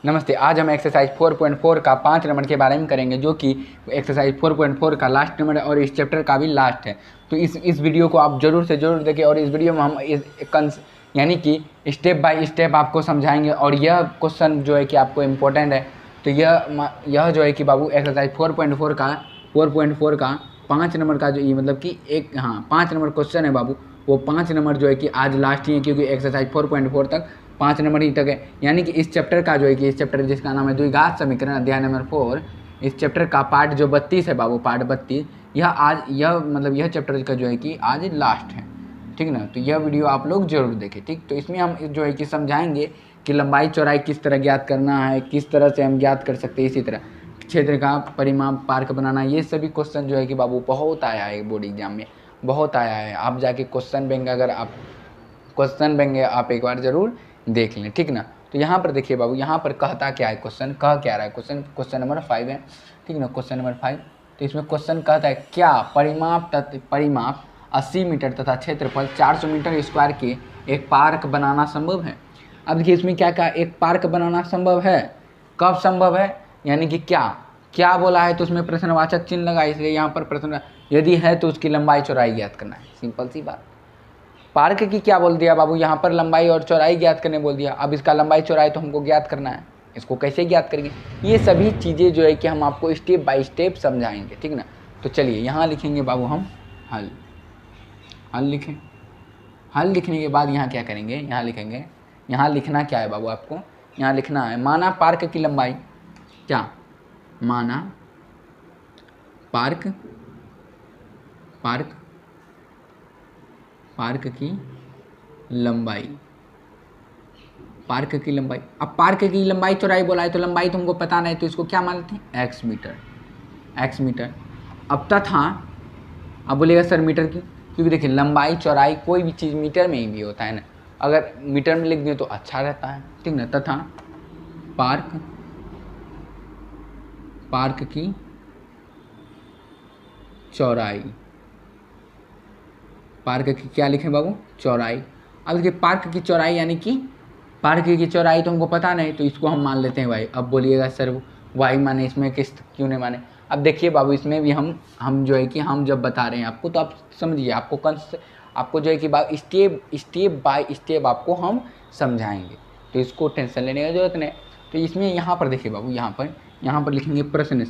नमस्ते। आज हम एक्सरसाइज 4.4 का 5 नंबर के बारे में करेंगे, जो कि एक्सरसाइज 4.4 का लास्ट नंबर है और इस चैप्टर का भी लास्ट है। तो इस वीडियो को आप ज़रूर से ज़रूर देखें और इस वीडियो में हम यानी कि स्टेप बाय स्टेप आपको समझाएंगे। और यह क्वेश्चन जो है कि आपको इम्पोर्टेंट है। तो यह जो है कि बाबू एक्सरसाइज 4.4 का 5 नंबर का जो ये मतलब कि 5 नंबर क्वेश्चन है बाबू। वो 5 नंबर जो है कि आज लास्ट ही है, क्योंकि एक्सरसाइज 4.4 तक 5 नंबर ही तक है। यानी कि इस चैप्टर का जो है कि इस चैप्टर जिसका नाम है द्विघात समीकरण अध्याय नंबर 4, इस चैप्टर का पार्ट जो 32 है बाबू, पार्ट 32, यह चैप्टर का जो है कि आज लास्ट है, ठीक ना। तो यह वीडियो आप लोग जरूर देखें, ठीक। तो इसमें हम जो है कि समझाएंगे कि लंबाई चौड़ाई किस तरह ज्ञात करना है, किस तरह से हम ज्ञात कर सकते हैं। इसी तरह क्षेत्र का परिमाप, पार्क बनाना, ये सभी क्वेश्चन जो है कि बाबू बहुत आया है बोर्ड एग्जाम में, बहुत आया है। आप जाके क्वेश्चन बैंक अगर आप क्वेश्चन बैंक आप एक बार ज़रूर देख लें, ठीक ना। तो यहाँ पर देखिए बाबू, यहाँ पर कहता क्या है, क्वेश्चन कह क्या रहा है। क्वेश्चन नंबर 5 है, ठीक ना, क्वेश्चन नंबर 5। तो इसमें क्वेश्चन कहता है क्या परिमाप 80 मीटर तथा क्षेत्रफल 400 मीटर स्क्वायर के एक पार्क बनाना संभव है। अब देखिए इसमें क्या कहा, एक पार्क बनाना संभव है। कब संभव है, यानी कि क्या बोला है, तो उसमें प्रश्नवाचक चिन्ह लगा, इसलिए यहाँ पर प्रश्न यदि है तो उसकी लंबाई चौड़ाई ज्ञात करना है। सिंपल सी बात। पार्क की क्या बोल दिया बाबू, यहाँ पर लंबाई और चौड़ाई ज्ञात करने बोल दिया। अब इसका लंबाई चौड़ाई तो हमको ज्ञात करना है, इसको कैसे ज्ञात करेंगे, ये सभी चीज़ें जो है कि हम आपको स्टेप बाय स्टेप समझाएंगे, ठीक ना। तो चलिए यहाँ लिखेंगे बाबू हम हल लिखें। हल लिखने के बाद यहाँ क्या करेंगे, यहाँ लिखेंगे। यहाँ लिखना क्या है बाबू, आपको यहाँ लिखना है माना पार्क की लंबाई, क्या माना पार्क की लंबाई, पार्क की लंबाई। अब पार्क की लंबाई चौड़ाई बोला है, तो लंबाई तुमको पता नहीं, तो इसको क्या मानते हैं, x मीटर। अब तथा, अब बोलेगा सर मीटर की, क्योंकि देखिए लंबाई चौड़ाई कोई भी चीज़ मीटर में ही भी होता है ना। अगर मीटर में लिख दें तो अच्छा रहता है, ठीक ना। तथा पार्क की चौड़ाई, पार्क की क्या लिखें बाबू, चौड़ाई। अब देखिए पार्क की चौड़ाई, यानी कि पार्क की चौड़ाई तो हमको पता नहीं, तो इसको हम मान लेते हैं y। अब बोलिएगा सर y माने, इसमें किस क्यों नहीं माने। अब देखिए बाबू, इसमें भी हम जो है कि हम जब बता रहे हैं आपको, तो आप समझिए, आपको जो है कि स्टेप बाय स्टेप आपको हम समझाएंगे, तो इसको टेंशन लेने की जरूरत नहीं। तो इसमें यहाँ पर देखिए बाबू, यहाँ पर लिखेंगे प्रश्न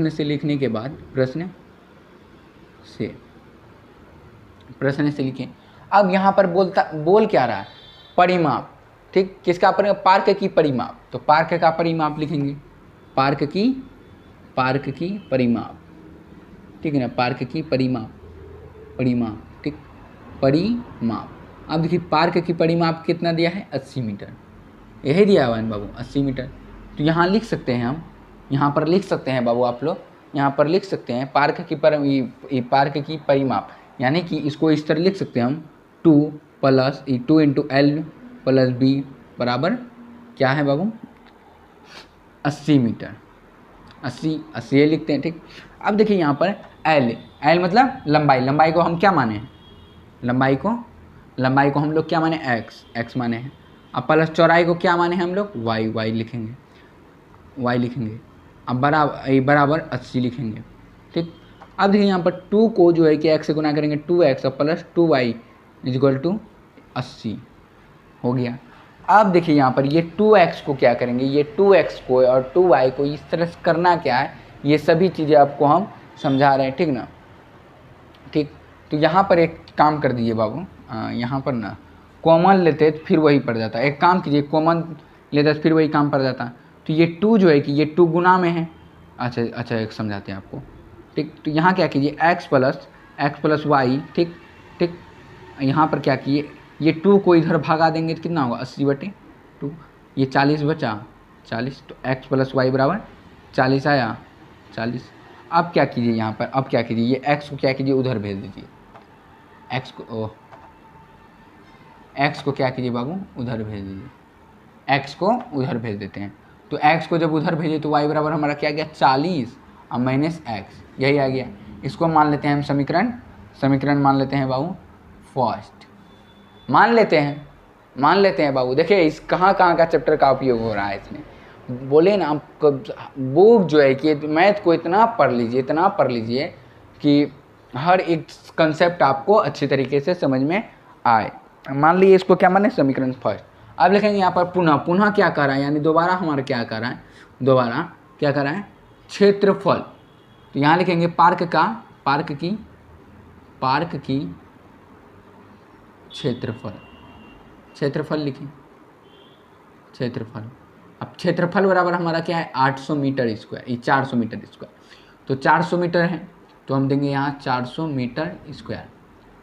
से लिखने के बाद प्रश्न से लिखें। अब यहाँ पर बोल क्या रहा है, परिमाप, ठीक। किसका पार्क की परिमाप, तो पार्क का परिमाप लिखेंगे, पार्क की परिमाप, ठीक है ना, पार्क की परिमाप, ठीक, परिमाप। अब देखिए पार्क की परिमाप कितना दिया है, 80 मीटर, यही दिया हुआ है बाबू, 80 मीटर। तो यहाँ लिख सकते हैं हम, यहाँ पर लिख सकते हैं बाबू, आप लोग यहाँ पर लिख सकते हैं पार्क की परिमाप, यानी कि इसको इस तरह लिख सकते हैं हम, 2 × L + B बराबर क्या है बाबू, 80 मीटर। 80 लिखते हैं, ठीक। अब देखिए यहाँ पर L मतलब लंबाई को हम क्या माने हैं, लंबाई को हम लोग क्या माने, x माने हैं। अब प्लस चौड़ाई को क्या माने हैं हम लोग, y लिखेंगे। अब बराबर 80 लिखेंगे, ठीक। अब देखिए यहाँ पर 2 को जो है कि x से गुना करेंगे, 2x और प्लस 2y = 80 हो गया। अब देखिए यहाँ पर ये 2x को क्या करेंगे, ये 2x को और 2y को इस तरह से करना क्या है, ये सभी चीज़ें आपको हम समझा रहे हैं, ठीक ना, ठीक। तो यहाँ पर एक काम कर दीजिए बाबू, यहाँ पर ना कॉमन लेते तो फिर वही पड़ जाता। एक काम कीजिए, कॉमन लेते तो फिर वही काम पड़ जाता। तो ये 2 जो है कि ये 2 गुना में है। अच्छा एक समझाते हैं आपको, ठीक। तो यहाँ क्या कीजिए, x + y, ठीक। यहाँ पर क्या कीजिए, ये 2 को इधर भगा देंगे तो कितना होगा, 80/2, ये 40 बचा 40, तो x + y बराबर 40 आया, 40। अब क्या कीजिए यहाँ पर, अब क्या कीजिए, ये x को क्या कीजिए, उधर भेज दीजिए, x को क्या कीजिए बाबू, उधर भेज दीजिए, x को उधर भेज देते हैं। तो x को जब उधर भेजे तो y बराबर हमारा क्या गया, 40 और -x, यही आ गया। इसको मान लेते हैं हम समीकरण मान लेते हैं बाबू फर्स्ट, मान लेते हैं मान लेते हैं बाबू। देखिए इस कहाँ कहाँ का चैप्टर का उपयोग हो रहा है इसमें। बोले ना आपको बुक जो है कि मैथ को इतना पढ़ लीजिए कि हर एक कंसेप्ट आपको अच्छी तरीके से समझ में आए। मान लीजिए इसको क्या माने, समीकरण फर्स्ट। अब लिखेंगे यहाँ पर पुनः क्या कर रहा है, यानी दोबारा हमारा क्या कर रहा है, दोबारा क्या कर रहा है, क्षेत्रफल। तो यहाँ लिखेंगे पार्क की क्षेत्रफल लिखें, क्षेत्रफल। अब क्षेत्रफल बराबर हमारा क्या है, 800 मीटर स्क्वायर, ये 400 मीटर स्क्वायर। तो 400 मीटर है तो हम देंगे यहाँ 400 मीटर स्क्वायर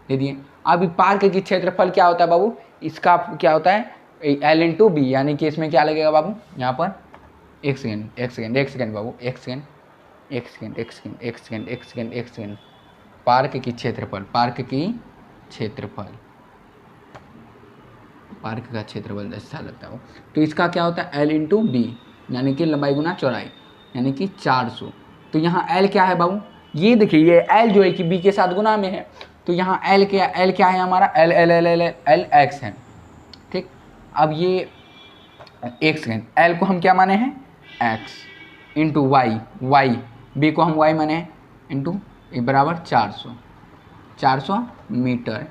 दे दिए। अब पार्क की क्षेत्रफल क्या होता है बाबू, इसका क्या होता है L/B, यानी कि इसमें क्या लगेगा बाबू, यहाँ पर एक सेकेंड बाबू, एक सेकेंड। पार्क की क्षेत्रफल, पार्क का क्षेत्रफल अच्छा लगता है वो, तो इसका क्या होता है L/B, यानी कि लंबाई गुना चौड़ाई, यानी कि 400। तो यहाँ L क्या है बाबू, ये देखिए ये L जो है कि B के साथ गुना में है, तो यहाँ L क्या है हमारा, L x है, ठीक। अब ये एक सेकेंड, L को हम क्या माने हैं x इंटू y, B को हम y माने हैं इंटू बराबर 400 मीटर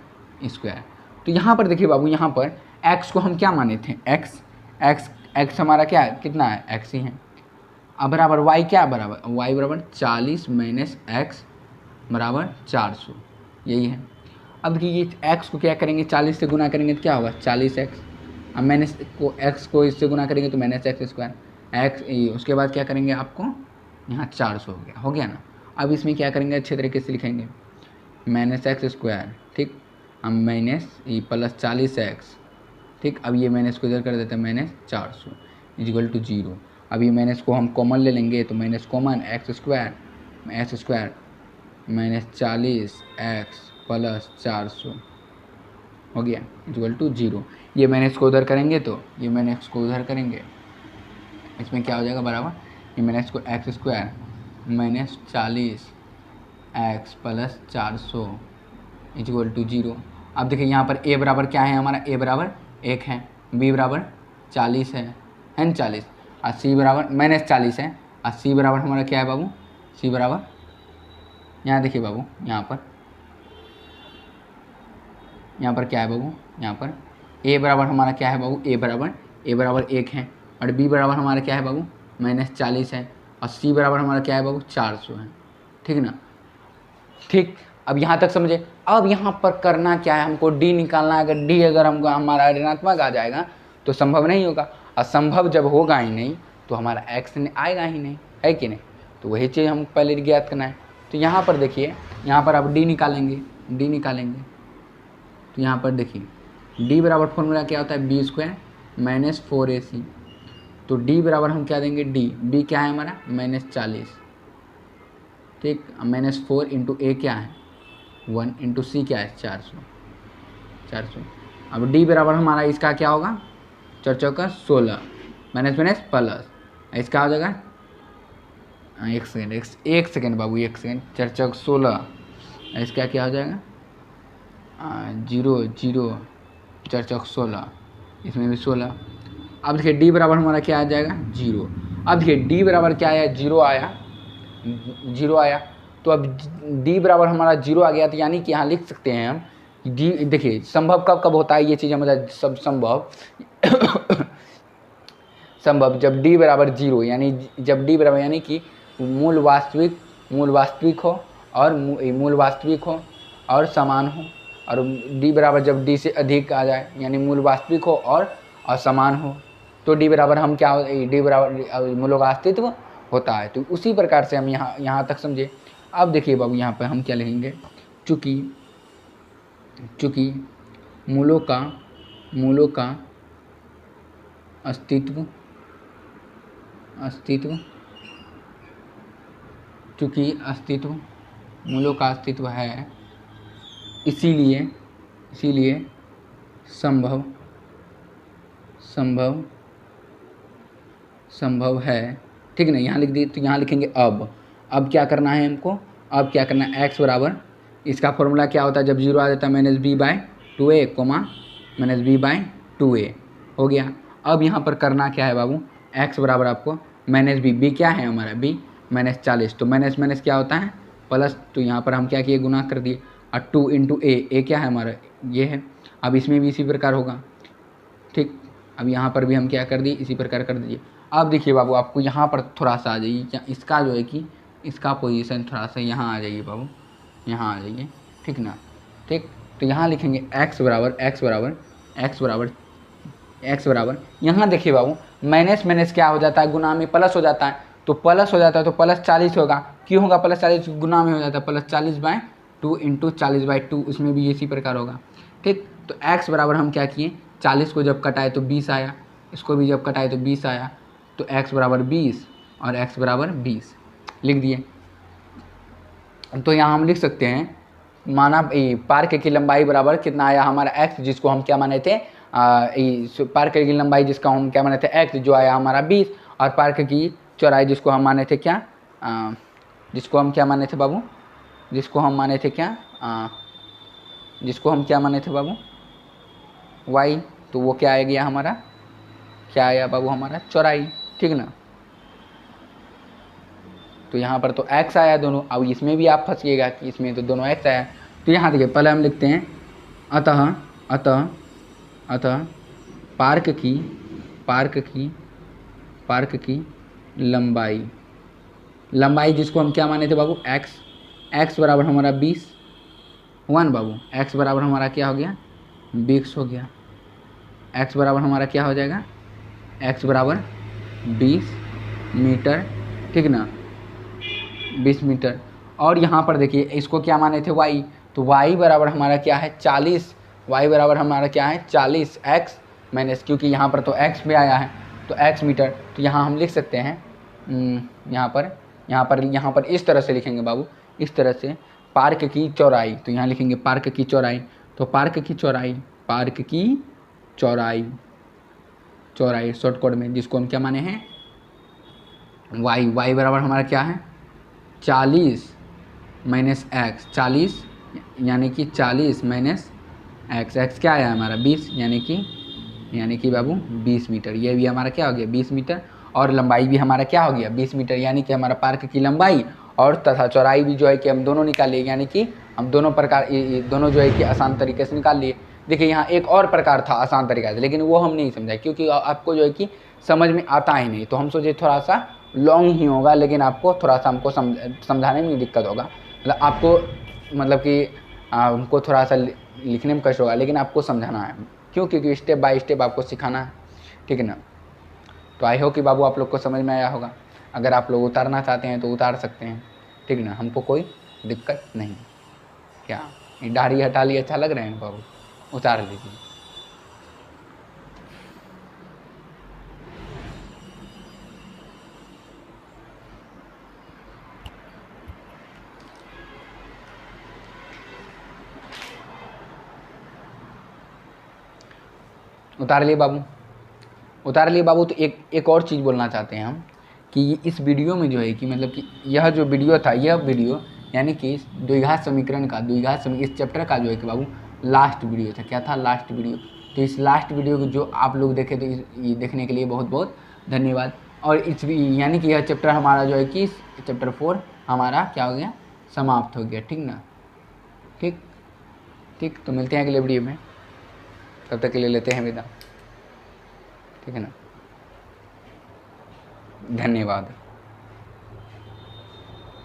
स्क्वायर। तो यहाँ पर देखिए बाबू, यहाँ पर x को हम क्या माने थे, x हमारा क्या है, कितना है, x ही है। अब बराबर y क्या बराबर, y बराबर 40 माइनस x बराबर 400, यही है। अब देखिए ये x को क्या करेंगे, 40 से गुना करेंगे तो क्या होगा 40x। अब माइनस को x को इससे गुना करेंगे तो माइनस x स्क्वायर, x उसके बाद क्या करेंगे आपको यहाँ 400 हो गया ना। अब इसमें क्या करेंगे, अच्छे तरीके से लिखेंगे माइनस x स्क्वायर, ठीक। अब माइनस ये प्लस 40x, ठीक। अब ये माइनस को इधर कर देते हैं, माइनस 400 इक्वल टू 0। अब ये माइनस को हम कॉमन ले लेंगे तो minus common x square minus 40x plus 400 हो गया इक्वल टू 0। ये माइनस को उधर करेंगे तो ये माइनस को उधर करेंगे, इसमें क्या हो जाएगा बराबर, ये माइनस को x square minus 40x plus 400 equal to 0। अब देखिए यहाँ पर a बराबर क्या है हमारा, a बराबर 1 है, b बराबर 40 है ना 40, और c बराबर माइनस 40 है, और c बराबर हमारा क्या है बाबू, c बराबर यहाँ देखिए बाबू, यहाँ पर क्या है बाबू, यहाँ पर a बराबर हमारा क्या है बाबू, a बराबर 1 है, और b बराबर हमारा क्या है बाबू माइनस 40 है, और c बराबर हमारा क्या है बाबू 400 है, ठीक ना, ठीक। अब यहाँ तक समझे। अब यहाँ पर करना क्या है, हमको d निकालना है। अगर d अगर हमको हमारा ऋणात्मक आ जाएगा तो संभव नहीं होगा, और संभव जब होगा ही नहीं तो हमारा x आएगा ही नहीं, है कि नहीं। तो वही चीज़ हम पहले ज्ञात करना है। तो यहाँ पर देखिए, यहाँ पर अब d निकालेंगे तो यहाँ पर देखिए d बराबर फॉर्मूला क्या होता है, b स्क्वायर माइनस 4ac। तो d बराबर हम क्या देंगे, b क्या है हमारा माइनस 40, ठीक। माइनस 4 इंटू a क्या है 1 इंटू c क्या है 400। अब d बराबर हमारा इसका क्या होगा, 4 चौका 16 माइनस प्लस, इसका हो जाएगा एक सेकेंड बाबू, 4 चौक 16, इसका क्या हो जाएगा 0 4 चौक 16, इसमें भी 16। अब देखिए d बराबर हमारा क्या आ जाएगा 0। अब देखिए d बराबर क्या आया, 0 आया। तो अब d बराबर हमारा 0 आ गया, तो यानी कि यहाँ लिख सकते हैं हम d। देखिए संभव कब होता है, ये चीज़ हमारा सब संभव जब d बराबर 0, यानी जब d बराबर यानी कि मूल वास्तविक हो और समान हो, और d बराबर जब d से अधिक आ जाए, यानी मूल वास्तविक हो और असमान हो, तो d बराबर हम क्या हो, d बराबर मूलों का अस्तित्व होता है। तो उसी प्रकार से हम यहाँ तक समझे। अब देखिए बाबू, यहाँ पर हम क्या लिखेंगे, चूँकि मूलों का अस्तित्व चूँकि मूलों का अस्तित्व है, इसीलिए संभव है, ठीक ना। यहाँ लिख दिए, तो यहाँ लिखेंगे अब क्या करना है हमको, अब क्या करना है, x बराबर इसका फॉर्मूला क्या होता है, जब 0 आ जाता है -b/2a, माइनस b/2a 2a हो गया। अब यहाँ पर करना क्या है बाबू, x बराबर आपको माइनस बी, बी क्या है हमारा b माइनस 40, तो माइनस माइनस क्या होता है प्लस, तो यहाँ पर हम क्या किए गुना कर दिए, और 2 इंटू ए क्या है हमारा ये है। अब इसमें भी इसी प्रकार होगा, ठीक। अब यहाँ पर भी हम क्या कर दिए, इसी प्रकार कर दीजिए। अब देखिए बाबू आपको यहाँ पर थोड़ा सा आ जाइए, क्या इसका जो है कि इसका पोजीशन थोड़ा सा यहाँ आ जाइए बाबू, यहाँ आ जाइए, ठीक ना, ठीक। तो यहाँ लिखेंगे x बराबर यहाँ देखिए बाबू माइनस माइनस क्या हो जाता है, गुना में प्लस हो जाता है, तो प्लस हो जाता है तो प्लस 40 होगा। क्यों होगा प्लस 40, गुना में हो जाता है, प्लस 40/2 इंटू 40/2, उसमें भी इसी प्रकार होगा, ठीक। तो x बराबर हम क्या किए, 40 को जब कटाए तो 20 आया, इसको भी जब कटाए तो 20 आया, तो x बराबर 20 और x बराबर 20 लिख दिए। तो यहाँ हम लिख सकते हैं माना पार्क की लंबाई बराबर कितना आया हमारा x, जिसको हम क्या माने थे पार्क की लंबाई जिसका हम क्या माने थे x, जो आया हमारा 20, और पार्क की चौड़ाई जिसको हम माने थे क्या, जिसको हम क्या माने थे बाबू, जिसको हम माने थे क्या, जिसको हम क्या माने थे बाबू y, तो वो क्या आ गया हमारा, क्या आया बाबू हमारा चौड़ाई, ठीक ना। तो यहाँ पर तो x आया दोनों, अब इसमें भी आप फंसिएगा कि इसमें तो दोनों x आया। तो यहाँ देखिए पहले हम लिखते हैं अतः पार्क की लंबाई जिसको हम क्या माने थे बाबू x बराबर हमारा 20 हुआ ना बाबू, x बराबर हमारा क्या हो गया 20 हो गया, x बराबर हमारा क्या हो जाएगा, x बराबर 20 मीटर, ठीक ना, 20 मीटर। और यहाँ पर देखिए इसको क्या माने थे y, तो y बराबर हमारा क्या है 40, y बराबर हमारा क्या है 40 x माइनस, क्योंकि यहाँ पर तो x भी आया है तो x मीटर। तो यहाँ हम लिख सकते हैं यहाँ पर इस तरह से लिखेंगे बाबू, इस तरह से पार्क की चौड़ाई, तो यहाँ लिखेंगे पार्क की चौड़ाई, तो पार्क की चौड़ाई शॉर्टकट में जिसको हम क्या माने हैं y बराबर हमारा क्या है 40 माइनस x, 40 यानी कि 40 माइनस x क्या आया हमारा 20, यानी कि बाबू 20 मीटर। ये भी हमारा क्या हो गया 20 मीटर, और लंबाई भी हमारा क्या हो गया 20 मीटर, यानी कि हमारा पार्क की लंबाई और तथा चौड़ाई भी जो है कि हम दोनों निकाल लिए, यानी कि हम दोनों प्रकार दोनों जो है कि आसान तरीके से निकाल लिए। देखिए यहाँ एक और प्रकार था आसान तरीका से, लेकिन वो हम नहीं समझाए क्योंकि आपको जो है कि समझ में आता ही नहीं, तो हम सोचे थोड़ा सा लॉन्ग ही होगा, लेकिन आपको थोड़ा सा हमको समझाने में दिक्कत होगा, मतलब आपको मतलब कि हमको थोड़ा सा लिखने में कष्ट होगा, लेकिन आपको समझाना है, क्यों, क्योंकि स्टेप बाय स्टेप आपको सिखाना है, ठीक है ना। तो आई होप कि बाबू आप लोग को समझ में आया होगा। अगर आप लोग उतारना चाहते हैं तो उतार सकते हैं, ठीक ना, हमको कोई दिक्कत नहीं। क्या दाढ़ी हटा लिए अच्छा लग रहे हैं बाबू, उतार लीजिए। उतार लिए बाबू। तो एक और चीज़ बोलना चाहते हैं हम कि इस वीडियो में जो है कि मतलब कि यह जो वीडियो था, यह वीडियो यानी कि द्विघात समीकरण का इस चैप्टर का जो है कि बाबू लास्ट वीडियो था। क्या था लास्ट वीडियो, तो इस लास्ट वीडियो को जो आप लोग देखे तो ये देखने के लिए बहुत बहुत धन्यवाद। और इस यानी कि यह चैप्टर हमारा जो है कि चैप्टर 4 हमारा क्या हो गया समाप्त हो गया, ठीक ना, ठीक। तो मिलते हैं अगले वीडियो में, तब तक के लिए लेते हैं विदा, ठीक है ना, धन्यवाद।